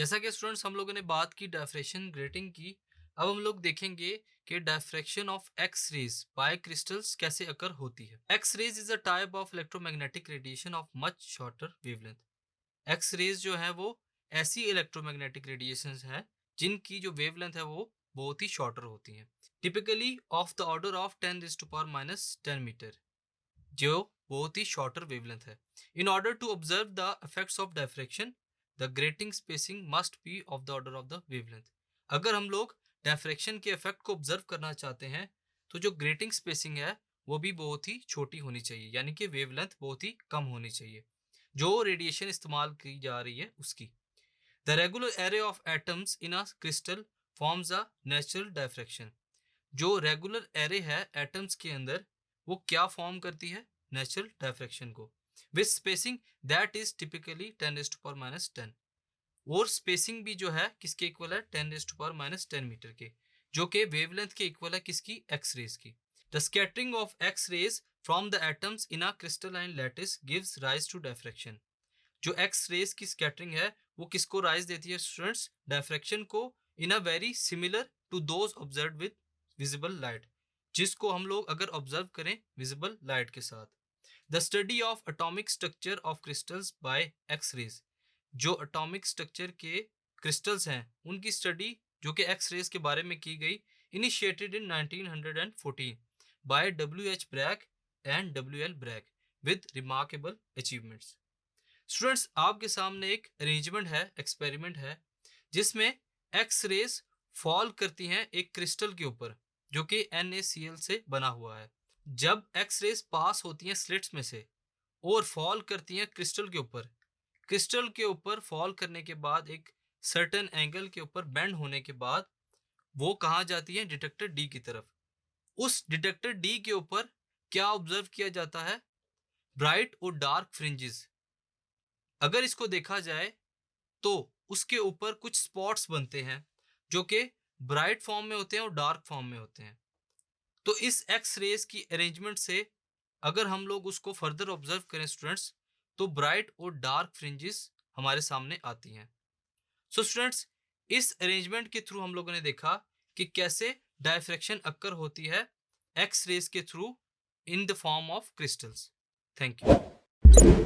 जैसा कि स्टूडेंट्स हम लोगों ने बात की डायफ्रेक्शन ग्रेटिंग की। अब हम लोग देखेंगे कि diffraction of X rays by crystals कैसे अकर होती है। X rays is a type of electromagnetic radiation of much shorter wavelength. X rays जो है वो ऐसी इलेक्ट्रोमैग्नेटिक रेडिएशन है जिनकी जो वेवलेंथ है वो बहुत ही शॉर्टर होती है, typically of the order of 10⁻⁻10 metre, जो बहुत ही शॉर्टर वेवलेंथ है। In order to observe the effects of diffraction the grating spacing must be of the order of the wavelength. अगर हम लोग डायफ्रेक्शन के इफेक्ट को ऑब्जर्व करना चाहते हैं तो जो ग्रेटिंग स्पेसिंग है वो भी बहुत ही छोटी होनी चाहिए, यानी कि वेवलेंथ बहुत ही कम होनी चाहिए जो रेडिएशन इस्तेमाल की जा रही है उसकी। The regular array of atoms in a crystal forms a natural diffraction. जो रेगुलर एरे है एटम्स के अंदर वो क्या फॉर्म करती है? नेचुरल डायफ्रेक्शन को, with spacing that is typically 10⁻⁻10। और स्पेसिंग भी जो है किसके इक्वल है? 10⁻⁻10 मीटर के, जो कि वेवलेंथ के इक्वल है किसकी? एक्स रेज की। The scattering of X rays from the atoms in a crystalline lattice gives rise to diffraction. जो एक्स रेज की स्कैटरिंग है वो किसको राइज देती है स्टूडेंट्स? डायफ्रेक्शन को, in a very similar to those observe with visible light, जिसको हम लोग अगर ऑब्जर्व करें विजिबल लाइट के साथ। The study of atomic structure of crystals by X rays. जो एटॉमिक स्ट्रक्चर के क्रिस्टल्स हैं उनकी स्टडी जो कि एक्स रेज के बारे में की गई, initiated in 1914 by W.H. Bragg and W.L. Bragg with remarkable achievements. Students आपके सामने एक अरेंजमेंट है, एक्सपेरिमेंट है, जिसमें एक्स रेज फॉल करती हैं एक क्रिस्टल के ऊपर जो कि NaCl से बना हुआ है। जब एक्स रेज पास होती हैं स्लिट्स में से और फॉल करती हैं क्रिस्टल के ऊपर, क्रिस्टल के ऊपर फॉल करने के बाद एक सर्टेन एंगल के ऊपर बेंड होने के बाद वो कहाँ जाती है? डिटेक्टर डी की तरफ। उस डिटेक्टर डी के ऊपर क्या ऑब्जर्व किया जाता है? ब्राइट और डार्क फ्रिंजेस। अगर इसको देखा जाए तो उसके ऊपर कुछ स्पॉट्स बनते हैं जो कि ब्राइट फॉर्म में होते हैं और डार्क फॉर्म में होते हैं। तो इस एक्स रेज की अरेंजमेंट से अगर हम लोग उसको फर्दर ऑब्जर्व करें स्टूडेंट्स, तो ब्राइट और डार्क फ्रिंजेस हमारे सामने आती हैं। सो स्टूडेंट्स, इस अरेंजमेंट के थ्रू हम लोगों ने देखा कि कैसे डायफ्रेक्शन अक्कर होती है एक्स रेज के through in the form of crystals. Thank you.